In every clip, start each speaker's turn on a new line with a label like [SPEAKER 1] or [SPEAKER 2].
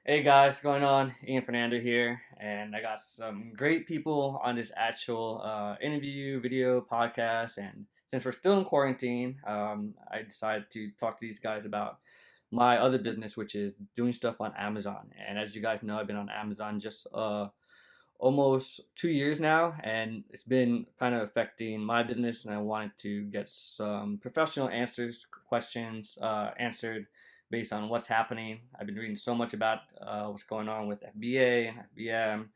[SPEAKER 1] Hey guys, what's going on? Ian Fernando here, and I got some great people on this actual interview, video, podcast. And since we're still in quarantine, I decided to talk to these guys about my other business, which is doing stuff on Amazon. And as you guys know, I've been on Amazon just almost 2 years now, and it's been kind of affecting my business. And I wanted to get some professional questions answered based on what's happening. I've been reading so much about what's going on with FBA and FBM,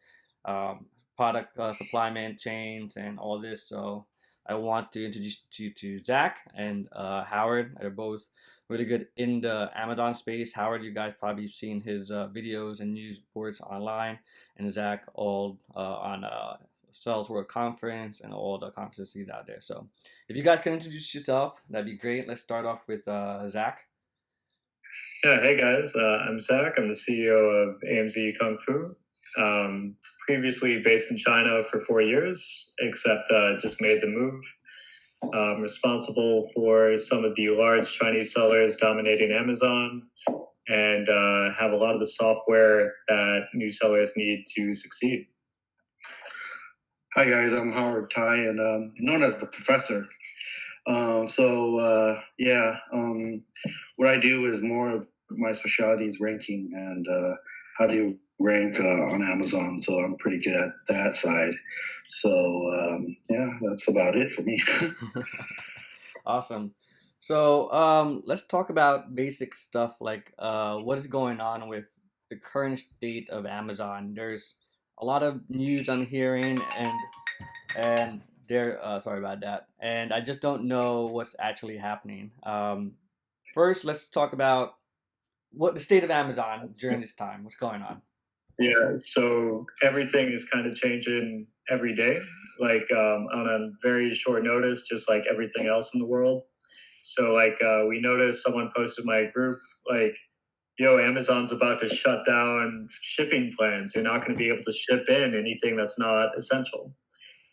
[SPEAKER 1] um, product supply chains, and all this. So I want to introduce you to Zach and Howard. They're both really good in the Amazon space. Howard, you guys probably seen his videos and news boards online, and Zach all on Sales World Conference and all the conferences he's out there. So if you guys can introduce yourself, that'd be great. Let's start off with Zach.
[SPEAKER 2] Yeah, hey guys, I'm Zach. I'm the CEO of AMZ Kung Fu. Previously based in China for 4 years, except just made the move. Responsible for some of the large Chinese sellers dominating Amazon and have a lot of the software that new sellers need to succeed.
[SPEAKER 3] Hi guys, I'm Howard Tai, and known as the Professor. What I do is more of my specialty is ranking and how do you rank on Amazon. So I'm pretty good at that side. So that's about it for me.
[SPEAKER 1] Awesome. So let's talk about basic stuff like what is going on with the current state of Amazon. There's a lot of news I'm hearing, and there. Sorry about that. And I just don't know what's actually happening. First, let's talk about what the state of Amazon during this time. What's going on?
[SPEAKER 2] Yeah, so everything is kind of changing every day, like on a very short notice, just like everything else in the world. So, we noticed someone posted my group, like, yo, Amazon's about to shut down shipping plans. You're not going to be able to ship in anything that's not essential.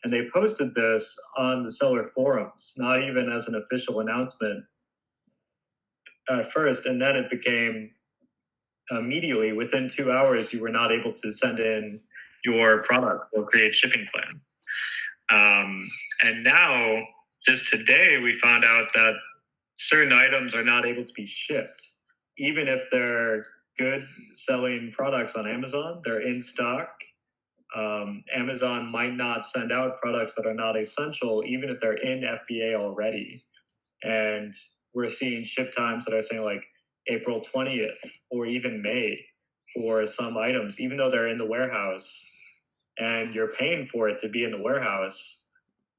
[SPEAKER 2] And they posted this on the seller forums, not even as an official announcement at first. And then it became immediately within 2 hours, you were not able to send in your product or create shipping plans. And now, just today, we found out that certain items are not able to be shipped, even if they're good selling products on Amazon. They're in stock. Amazon might not send out products that are not essential, even if they're in FBA already. And we're seeing ship times that are saying like April 20th or even May for some items, even though they're in the warehouse and you're paying for it to be in the warehouse.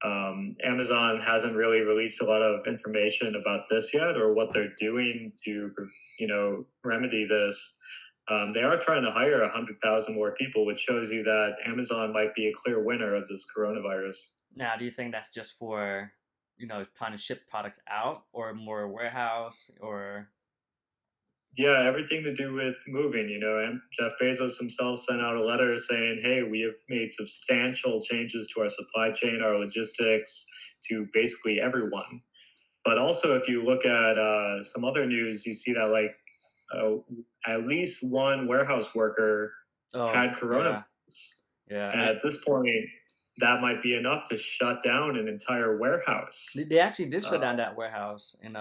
[SPEAKER 2] Amazon hasn't really released a lot of information about this yet or what they're doing to, remedy this. They are trying to hire 100,000 more people, which shows you that Amazon might be a clear winner of this coronavirus.
[SPEAKER 1] Now, do you think that's just for, trying to ship products out, or more warehouse, or?
[SPEAKER 2] Yeah, everything to do with moving, and Jeff Bezos himself sent out a letter saying, hey, we have made substantial changes to our supply chain, our logistics, to basically everyone. But also, if you look at some other news, you see that at least one warehouse worker had coronavirus.
[SPEAKER 1] Yeah.
[SPEAKER 2] And at this point, that might be enough to shut down an entire warehouse.
[SPEAKER 1] They actually did shut down that warehouse in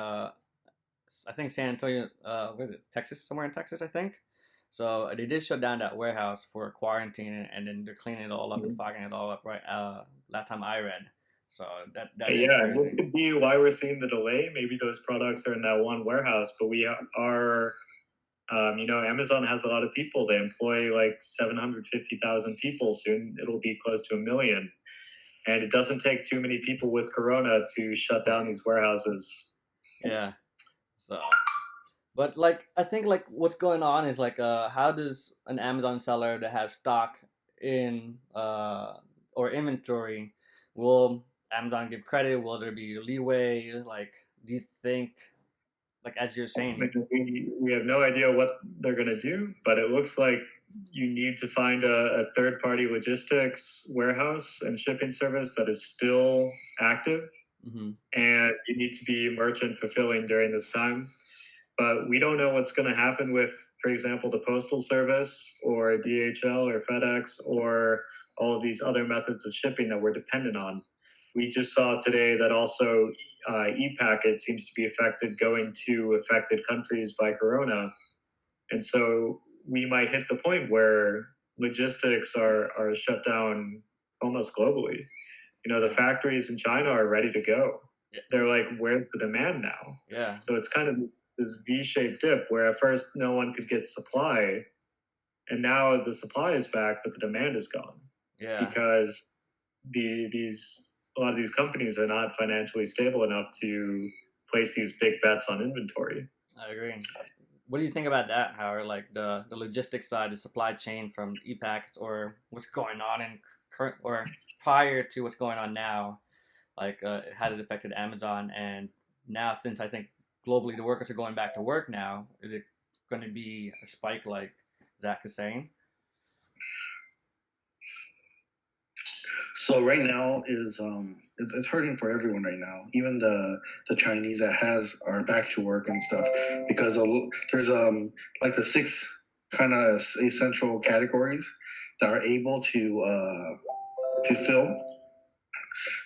[SPEAKER 1] I think San Antonio, where is it? Texas, somewhere in Texas, I think. So they did shut down that warehouse for quarantine, and then they're cleaning it all up and fogging it all up. Right, last time I read. So that is
[SPEAKER 2] yeah,
[SPEAKER 1] crazy.
[SPEAKER 2] This could be why we're seeing the delay. Maybe those products are in that one warehouse, but we are. Amazon has a lot of people. They employ like 750,000 people. Soon it'll be close to 1 million. And it doesn't take too many people with Corona to shut down these warehouses.
[SPEAKER 1] Yeah. So, but I think what's going on is how does an Amazon seller that has stock in or inventory, will Amazon give credit? Will there be leeway? Do you think, as you're saying?
[SPEAKER 2] We have no idea what they're going to do, but it looks like you need to find a third-party logistics warehouse and shipping service that is still active, and you need to be merchant fulfilling during this time. But we don't know what's going to happen with, for example, the Postal Service or DHL or FedEx or all of these other methods of shipping that we're dependent on. We just saw today that also e-packet seems to be affected going to affected countries by Corona. And so we might hit the point where logistics are shut down almost globally. You know, the factories in China are ready to go.
[SPEAKER 1] Yeah.
[SPEAKER 2] They're like, where's the demand now?
[SPEAKER 1] Yeah.
[SPEAKER 2] So it's kind of this V-shaped dip where at first no one could get supply, and now the supply is back, but the demand is gone
[SPEAKER 1] Yeah.
[SPEAKER 2] because a lot of these companies are not financially stable enough to place these big bets on inventory.
[SPEAKER 1] I agree. What do you think about that, Howard? Like the logistics side, the supply chain from EPAC, or what's going on in current or prior to what's going on now? Like, how it affected Amazon, and now since I think globally the workers are going back to work now, is it going to be a spike like Zach is saying?
[SPEAKER 3] So right now is it's hurting for everyone right now. Even the Chinese that has are back to work and stuff because there's like the six kind of essential categories that are able to fulfill.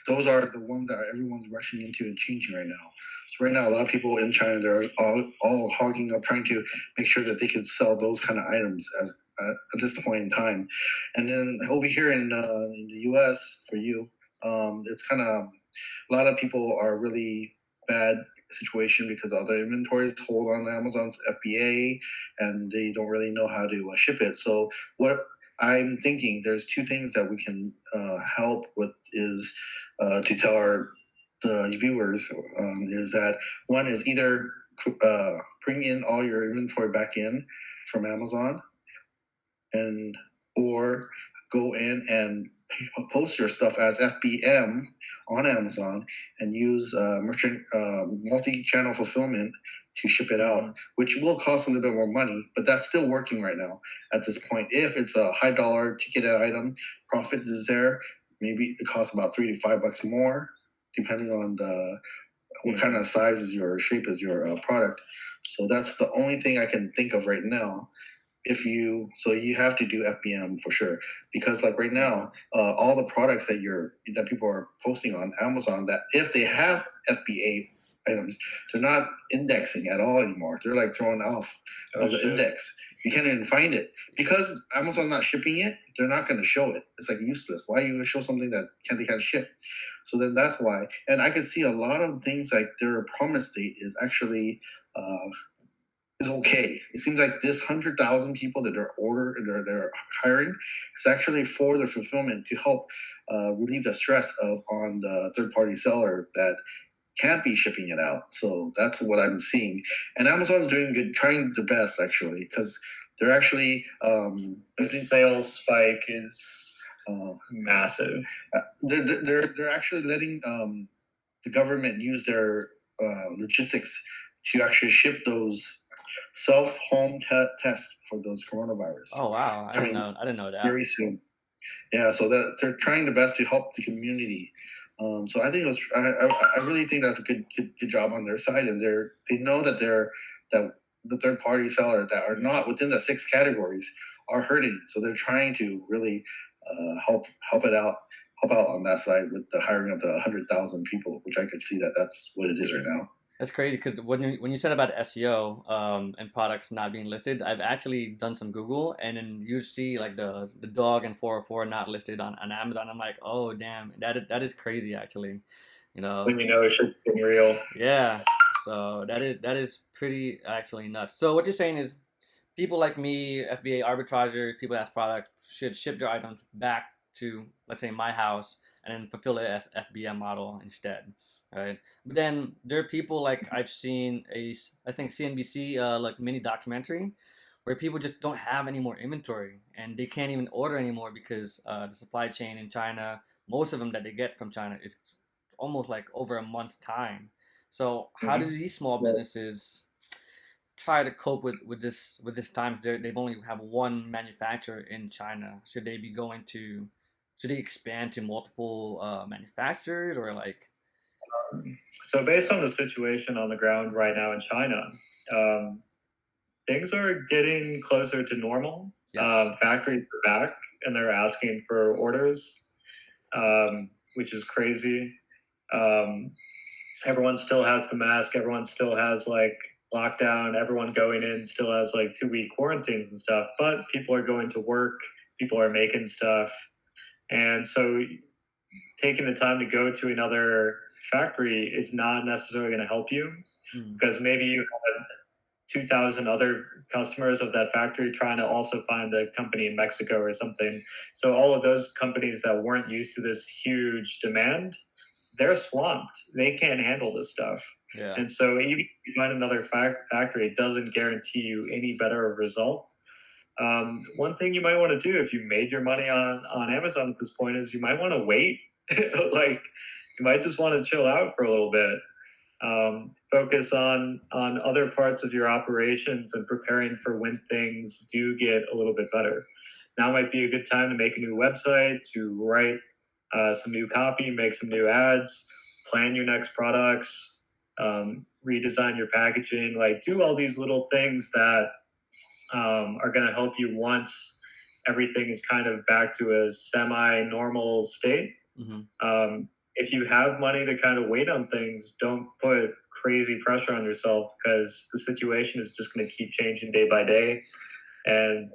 [SPEAKER 3] Those are the ones that everyone's rushing into and changing right now. So right now, a lot of people in China, they're all hogging up, trying to make sure that they can sell those kind of items as at this point in time. And then over here in the U.S. for you, it's kind of a lot of people are really bad situation because all their inventories hold on Amazon's FBA, and they don't really know how to ship it. So what I'm thinking, there's two things that we can help with is to tell our the viewers is that one is either bring in all your inventory back in from Amazon, and or go in and post your stuff as FBM on Amazon and use merchant multi-channel fulfillment to ship it out, which will cost a little bit more money, but that's still working right now at this point. If it's a high dollar ticketed item, profit is there. Maybe it costs about $3 to $5 more, depending on what kind of size is your shape is your product. So that's the only thing I can think of right now. You have to do FBM for sure, because like right now, all the products that people are posting on Amazon, that if they have FBA items, they're not indexing at all anymore. They're like thrown off of the index. You can't even find it because Amazon's not shipping it. They're not going to show it. It's like useless. Why are you going to show something that they can't ship? So then that's why. And I can see a lot of things like their promise date is actually is okay. It seems like this 100,000 people that they're hiring is actually for the fulfillment to help relieve the stress on the third party seller that can't be shipping it out. So that's what I'm seeing, and Amazon's doing good, trying their best actually, because they're actually
[SPEAKER 2] the sales spike is massive.
[SPEAKER 3] They're actually letting the government use their logistics to actually ship those self-home test for those coronavirus.
[SPEAKER 1] Oh wow, I didn't know that.
[SPEAKER 3] Very soon. Yeah, so that they're trying their best to help the community. So I think I really think that's a good job on their side, and they know that that the third party seller that are not within the 6 categories are hurting. So they're trying to really help out on that side with the hiring of the 100,000 people, which I could see that's what it is right now.
[SPEAKER 1] That's crazy because when you said about SEO and products not being listed, I've actually done some Google, and then you see like the dog and 404 not listed on Amazon. I'm like, oh damn, that is crazy actually, you know.
[SPEAKER 2] When you know it should be real.
[SPEAKER 1] Yeah, so that is pretty actually nuts. So what you're saying is people like me, FBA arbitragers, people that has products should ship their items back to, let's say, my house and then fulfill it as FBM model instead, right? But then there are people like I've seen I think CNBC like mini documentary where people just don't have any more inventory and they can't even order anymore because the supply chain in China, most of them that they get from China is almost like over a month's time. So how do these small businesses try to cope with this time? They've only have one manufacturer in China. Should they be should they expand to multiple manufacturers, or like?
[SPEAKER 2] So based on the situation on the ground right now in China, things are getting closer to normal.
[SPEAKER 1] Yes.
[SPEAKER 2] Factories are back and they're asking for orders, which is crazy. Um, Everyone still has the mask. Everyone still has like lockdown. Everyone going in still has like 2-week quarantines and stuff. But people are going to work. People are making stuff, and so taking the time to go to another factory is not necessarily going to help you because maybe you have 2,000 other customers of that factory trying to also find the company in Mexico or something. So all of those companies that weren't used to this huge demand, they're swamped. They can't handle this stuff.
[SPEAKER 1] Yeah.
[SPEAKER 2] And so even if you find another factory, it doesn't guarantee you any better result. One thing you might want to do if you made your money on Amazon at this point is you might want to wait. Like you might just want to chill out for a little bit. Focus on other parts of your operations and preparing for when things do get a little bit better. Now might be a good time to make a new website, to write some new copy, make some new ads, plan your next products, redesign your packaging, like do all these little things that are going to help you once everything is kind of back to a semi-normal state. If you have money to kind of wait on things, don't put crazy pressure on yourself because the situation is just going to keep changing day by day. And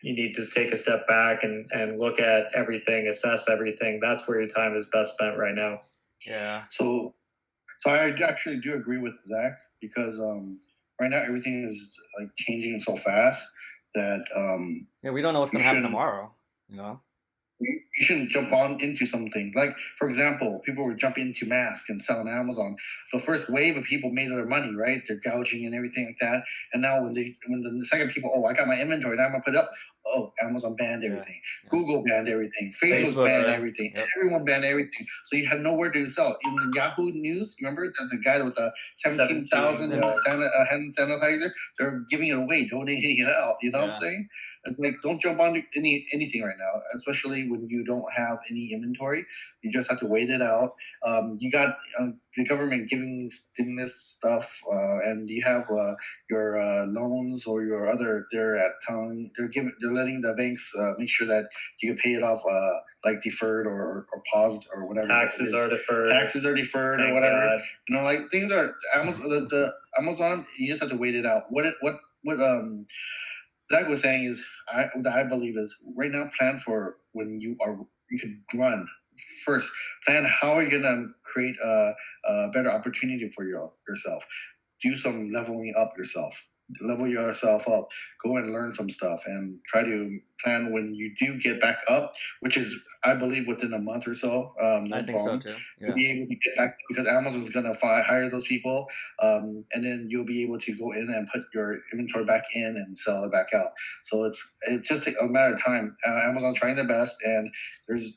[SPEAKER 2] you need to take a step back and look at everything, assess everything. That's where your time is best spent right now.
[SPEAKER 1] Yeah.
[SPEAKER 3] So I actually do agree with Zach because right now everything is like changing so fast that
[SPEAKER 1] Yeah, we don't know what's going to happen tomorrow, you know?
[SPEAKER 3] You shouldn't jump on into something. Like, for example, people were jumping into masks and selling Amazon. The first wave of people made their money, right? They're gouging and everything like that. And now when the second people, oh, I got my inventory, now I'm gonna put it up. Oh, Amazon banned everything. Yeah. Google banned everything. Facebook banned everything. Yep. Everyone banned everything. So you had nowhere to sell. In the Yahoo News, remember the guy with the 17,000 hand sanitizer? They're giving it away, donating it out. You know what I'm saying? It's like, don't jump on anything right now, especially when you don't have any inventory. You just have to wait it out. You got the government giving stimulus stuff, and you have your loans or your other. They're letting the banks make sure that you can pay it off, like deferred or paused or whatever.
[SPEAKER 2] Taxes are deferred.
[SPEAKER 3] Taxes are deferred or whatever. God. You know, like things are Amazon. The Amazon, you just have to wait it out. What Zach was saying is, what I believe is right now, plan for when you can run. First, plan how you're gonna create a better opportunity for yourself. Do some leveling up yourself. Level yourself up. Go and learn some stuff, and try to plan when you do get back up, which is, I believe, within a month or so. No
[SPEAKER 1] I think
[SPEAKER 3] problem.
[SPEAKER 1] so too. Yeah.
[SPEAKER 3] You'll be able to get back because Amazon's gonna hire those people, and then you'll be able to go in and put your inventory back in and sell it back out. So it's just a matter of time. Amazon's trying their best, and it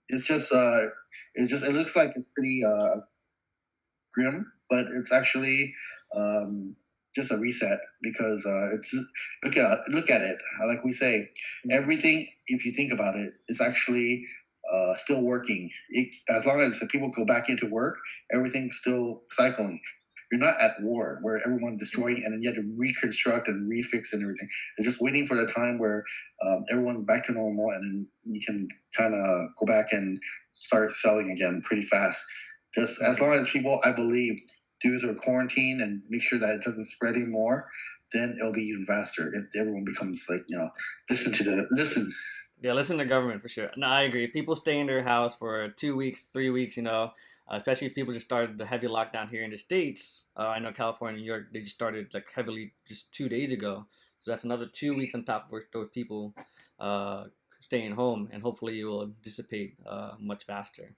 [SPEAKER 3] looks like it's pretty grim, but it's actually just a reset because it's look at it. Like we say, everything, if you think about it, is actually still working. As long as people go back into work, everything's still cycling. You're not at war where everyone's destroying and then you have to reconstruct and refix and everything. It's just waiting for the time where everyone's back to normal and then you can kind of go back and start selling again pretty fast. Just as long as people, I believe, do their quarantine and make sure that it doesn't spread anymore, then it'll be even faster if everyone becomes like, listen.
[SPEAKER 1] Yeah, listen to the government for sure. No, I agree. If people stay in their house for 2 weeks, 3 weeks, especially if people just started the heavy lockdown here in the States. I know California and New York, they just started like heavily just 2 days ago. So that's another 2 weeks on top of those people staying home, and hopefully it will dissipate much faster.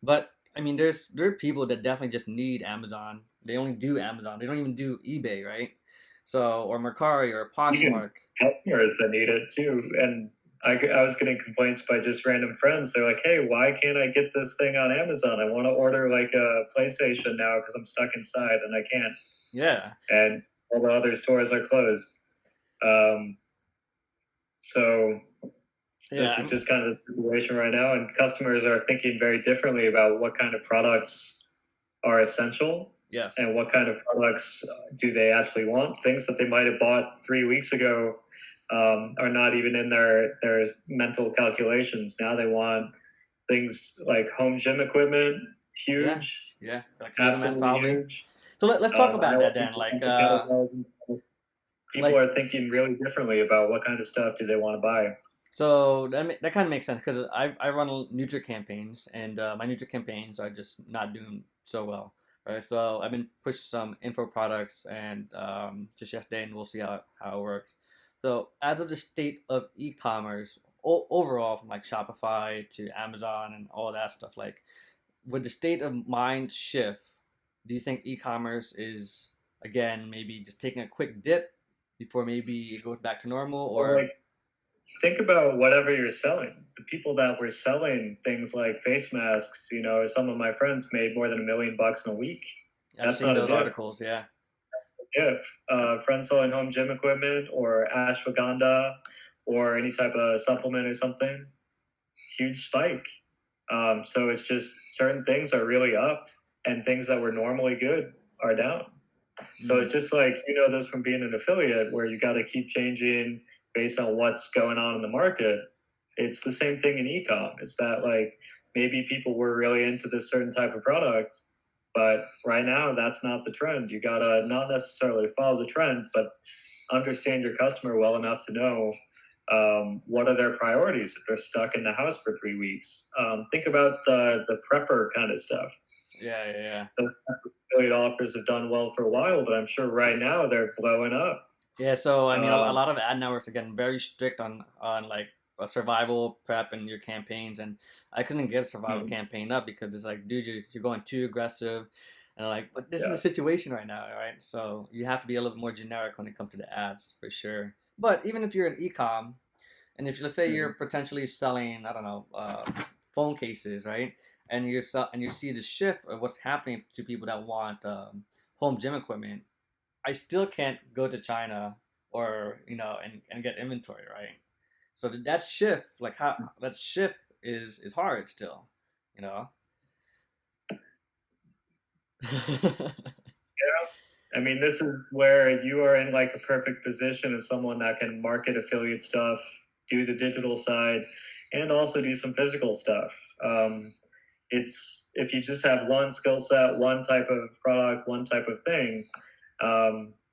[SPEAKER 1] But I mean, there are people that definitely just need Amazon. They only do Amazon. They don't even do eBay, right? So, or Mercari or Poshmark.
[SPEAKER 2] Customers that need it too. And I was getting complaints by just random friends. They're like, hey, why can't I get this thing on Amazon? I want to order like a PlayStation now because I'm stuck inside and I can't.
[SPEAKER 1] Yeah.
[SPEAKER 2] And all the other stores are closed. So this is just kind of the situation right now, and customers are thinking very differently about what kind of products are essential
[SPEAKER 1] Yes.
[SPEAKER 2] and what kind of products do they actually want. Things that they might have bought 3 weeks ago are not even in their mental calculations. Now they want things like home gym equipment,
[SPEAKER 1] Yeah.
[SPEAKER 2] huge,
[SPEAKER 1] Yeah. Like EMS
[SPEAKER 2] absolutely
[SPEAKER 1] probably.
[SPEAKER 2] huge.
[SPEAKER 1] So let's talk
[SPEAKER 2] I
[SPEAKER 1] about
[SPEAKER 2] know
[SPEAKER 1] that then.
[SPEAKER 2] people want the kettlebells. People
[SPEAKER 1] Like
[SPEAKER 2] are thinking really differently about what kind of stuff do they want to buy.
[SPEAKER 1] so that kind of makes sense because I run Nutri campaigns and my Nutri campaigns are just not doing so well, right? So I've been pushing some info products and just yesterday, and we'll see how it works. So as of the state of e-commerce overall, from like Shopify to Amazon and all that stuff, like would the state of mind shift? Do you think e-commerce is again maybe just taking a quick dip before maybe it goes back to normal,
[SPEAKER 2] Well,
[SPEAKER 1] or
[SPEAKER 2] like, think about whatever you're selling. The people that were selling things like face masks, some of my friends made more than $1 million in a week.
[SPEAKER 1] I've
[SPEAKER 2] That's
[SPEAKER 1] seen
[SPEAKER 2] not a
[SPEAKER 1] those
[SPEAKER 2] dip.
[SPEAKER 1] articles, yeah.
[SPEAKER 2] Dip. Friends selling home gym equipment or ashwagandha or any type of supplement or something, huge spike. So it's just certain things are really up, and things that were normally good are down. So
[SPEAKER 1] Mm.
[SPEAKER 2] it's just like this from being an affiliate, where you got to keep changing based on what's going on in the market. It's the same thing in ecom. It's that like maybe people were really into this certain type of product, but right now that's not the trend. You gotta not necessarily follow the trend, but understand your customer well enough to know what are their priorities if they're stuck in the house for 3 weeks. Think about the prepper kind of stuff.
[SPEAKER 1] Yeah, yeah, yeah.
[SPEAKER 2] The affiliate offers have done well for a while, but I'm sure right now they're blowing up.
[SPEAKER 1] Yeah, so I mean, a
[SPEAKER 2] Um,
[SPEAKER 1] lot of ad networks are getting very strict on like a survival prep and your campaigns, and I couldn't get a survival
[SPEAKER 2] hmm,
[SPEAKER 1] campaign up because it's like, dude, you're going too aggressive, and I'm like, but this is the
[SPEAKER 2] yeah.
[SPEAKER 1] situation right now, right? So you have to be a little bit more generic when it comes to the ads for sure. But even if you're an ecom, and if let's say you're
[SPEAKER 2] Mhm.
[SPEAKER 1] potentially selling, I don't know, phone cases, right? And and you see the shift of what's happening to people that want home gym equipment. I still can't go to China or and get inventory, right? So that shift, like how that shift is hard still, you know.
[SPEAKER 2] I mean, this is where you are in like a perfect position as someone that can market affiliate stuff, do the digital side, and also do some physical stuff. It's if you just have one skill set, one type of product, one type of thing,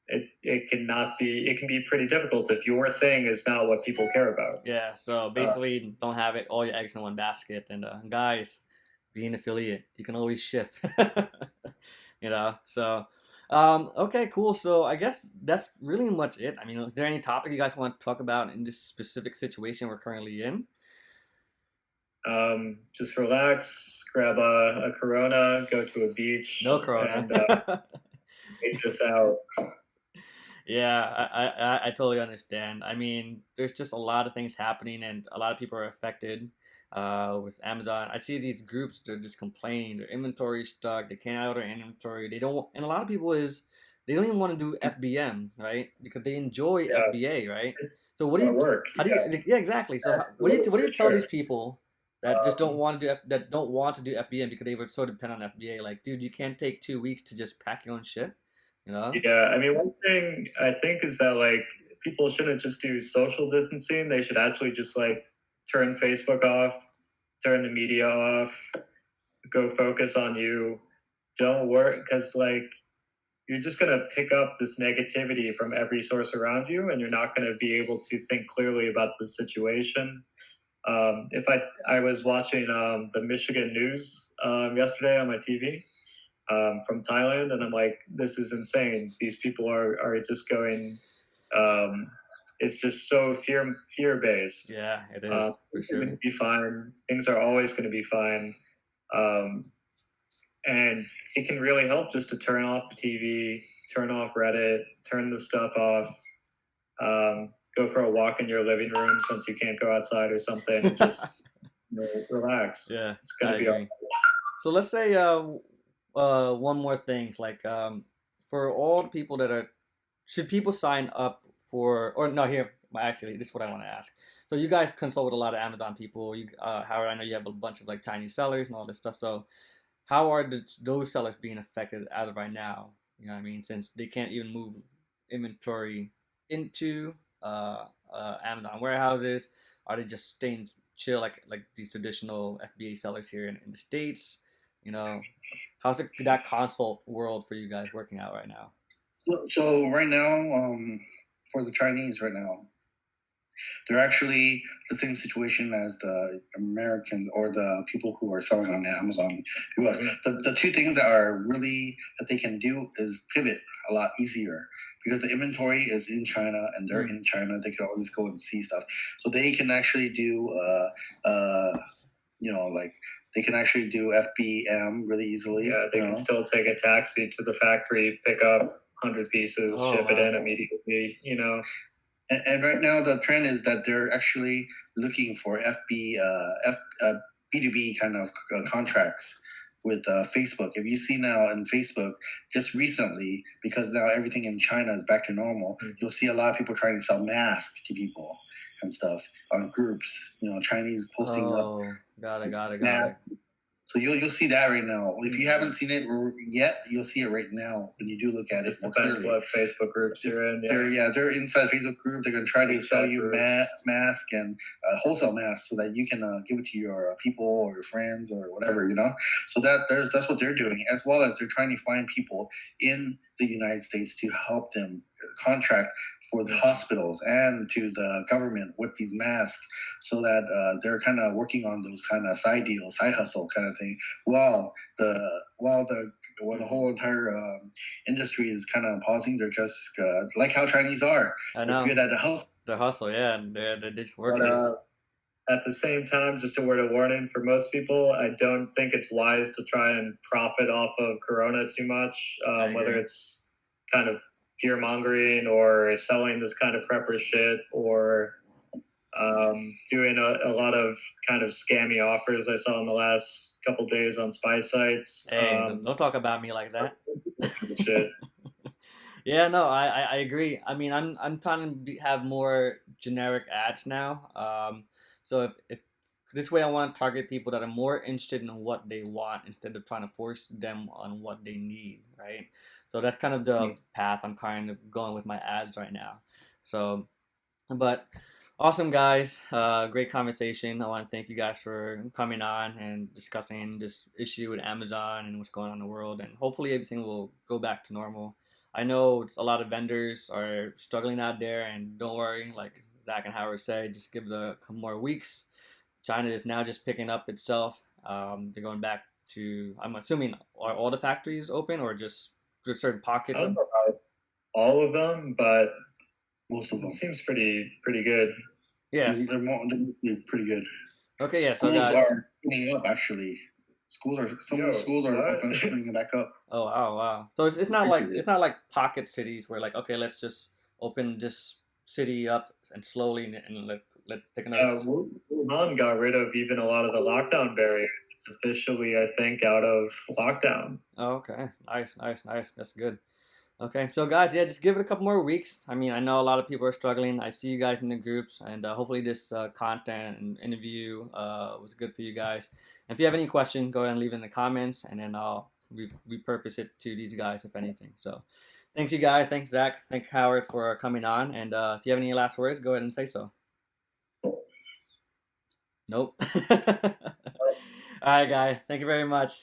[SPEAKER 2] it can be pretty difficult if your thing is not what people care about.
[SPEAKER 1] Yeah, so
[SPEAKER 2] Uh,
[SPEAKER 1] basically, don't have it all your eggs in one basket. And guys, being affiliate, you can always shift. So okay, cool. So I guess that's really much it. I mean, is there any topic you guys want to talk about in this specific situation we're currently in?
[SPEAKER 2] just relax, grab a Corona, go to a beach,
[SPEAKER 1] No corona.
[SPEAKER 2] and take this out.
[SPEAKER 1] Yeah, I totally understand. I mean, there's just a lot of things happening, and a lot of people are affected with Amazon. I see these groups, they're just complaining, their inventory stuck, they can't order inventory. They don't, and a lot of people is they don't even want to do FBM, right? Because they enjoy
[SPEAKER 2] Yeah,
[SPEAKER 1] FBA, right?
[SPEAKER 2] it's
[SPEAKER 1] So
[SPEAKER 2] a lot of work.
[SPEAKER 1] how do you, like, yeah, exactly. So
[SPEAKER 2] Absolutely,
[SPEAKER 1] what do
[SPEAKER 2] for
[SPEAKER 1] you tell these
[SPEAKER 2] sure.
[SPEAKER 1] people that just don't
[SPEAKER 2] Um,
[SPEAKER 1] want to that don't want to do FBM because they were so dependent on FBA? Like, dude, you can't take 2 weeks to just pack your own shit, you know?
[SPEAKER 2] Yeah, I mean, one thing I think is that like people shouldn't just do social distancing. They should actually just like turn Facebook off, turn the media off, go focus on you. Don't work because like you're just gonna pick up this negativity from every source around you, and you're not gonna be able to think clearly about the situation. If I was watching the Michigan news yesterday on my TV, from Thailand, and I'm like, this is insane. These people are just going. Um, it's just so fear based.
[SPEAKER 1] Yeah, it is for
[SPEAKER 2] Things are going
[SPEAKER 1] sure.
[SPEAKER 2] to be fine. Things are always going to be fine, um, and it can really help just to turn off the TV, turn off Reddit, turn the stuff off. Go for a walk in your living room since you can't go outside or something, and just relax.
[SPEAKER 1] Yeah,
[SPEAKER 2] It's going
[SPEAKER 1] I
[SPEAKER 2] to be all
[SPEAKER 1] agree. So let's say one more thing, like for all the people that are, should people sign up for, or no, here, actually, this is what I want to ask. So you guys consult with a lot of Amazon people. Howard, I know you have a bunch of like Chinese sellers and all this stuff. So how are those sellers being affected as of right now? You know what I mean? Since they can't even move inventory into Amazon warehouses, are they just staying chill like these traditional FBA sellers here in the States? You know, how's that consult world for you guys working out right now?
[SPEAKER 3] So right now, for the Chinese right now, they're actually the same situation as the Americans or the people who are selling on Amazon US. The two things that are really that they can do is pivot a lot easier because the inventory is in China and they're in China. They can always go and see stuff, so they can actually do like they can actually do FBM really easily.
[SPEAKER 2] Yeah, they can still take a taxi to the factory, pick up 100 pieces, ship it in immediately.
[SPEAKER 3] And right now the trend is that they're actually looking for B2B kind of contracts with Facebook. If you see now in Facebook, just recently, because now everything in China is back to normal, you'll see a lot of people trying to sell masks to people and stuff on groups. Chinese posting up.
[SPEAKER 1] Got it.
[SPEAKER 3] So you'll see that right now. If you haven't seen it yet, you'll see it right now when you do look at it.
[SPEAKER 2] It depends what Facebook groups you're in.
[SPEAKER 3] They're inside a Facebook group. They're going to try to sell you mask and wholesale masks so that you can give it to your people or your friends or whatever. So that's what they're doing, as well as they're trying to find people in the United States to help them contract for the hospitals and to the government with these masks, so that they're kind of working on those kind of side deals, side hustle kind of thing, while the whole entire industry is kind of pausing. They're just like how Chinese are.
[SPEAKER 1] I know.
[SPEAKER 3] They're good at the hustle.
[SPEAKER 1] The hustle, yeah, and they're just workers.
[SPEAKER 2] At the same time, just a word of warning for most people, I don't think it's wise to try and profit off of Corona too much, whether it's kind of fear-mongering or selling this kind of prepper shit or doing a lot of kind of scammy offers I saw in the last couple days on spy sites.
[SPEAKER 1] Hey, don't talk about me like that.
[SPEAKER 2] Shit.
[SPEAKER 1] Yeah, no, I agree. I mean, I'm trying to have more generic ads now. So if this way, I want to target people that are more interested in what they want instead of trying to force them on what they need, right? So that's kind of the path I'm kind of going with my ads right now. So, but awesome, guys. Great conversation. I want to thank you guys for coming on and discussing this issue with Amazon and what's going on in the world. And hopefully everything will go back to normal. I know a lot of vendors are struggling out there, and don't worry, like Zach and Howard said, just give it a couple more weeks. China is now just picking up itself. They're going back to, I'm assuming, are all the factories open or just certain pockets?
[SPEAKER 2] I don't know about all of them, but
[SPEAKER 3] most of them.
[SPEAKER 2] It seems pretty good.
[SPEAKER 1] Yes.
[SPEAKER 3] They're pretty good.
[SPEAKER 1] Okay, yeah, so
[SPEAKER 3] schools
[SPEAKER 1] guys
[SPEAKER 3] are opening up actually. Some schools are opening back up.
[SPEAKER 1] Oh wow. So it's not like pocket cities where like, okay, let's just open this city up and slowly and let take another.
[SPEAKER 2] Wuhan got rid of even a lot of the lockdown barriers. It's officially, I think, out of lockdown.
[SPEAKER 1] Oh, okay. Nice. That's good. Okay, so guys, yeah, just give it a couple more weeks. I mean, I know a lot of people are struggling. I see you guys in the groups, and hopefully this content and interview was good for you guys. And if you have any questions, go ahead and leave it in the comments, and then I'll repurpose it to these guys if anything. So thanks you guys. Thanks Zach. Thanks Howard for coming on. And if you have any last words, go ahead and say so. Nope. All right, guys. Thank you very much.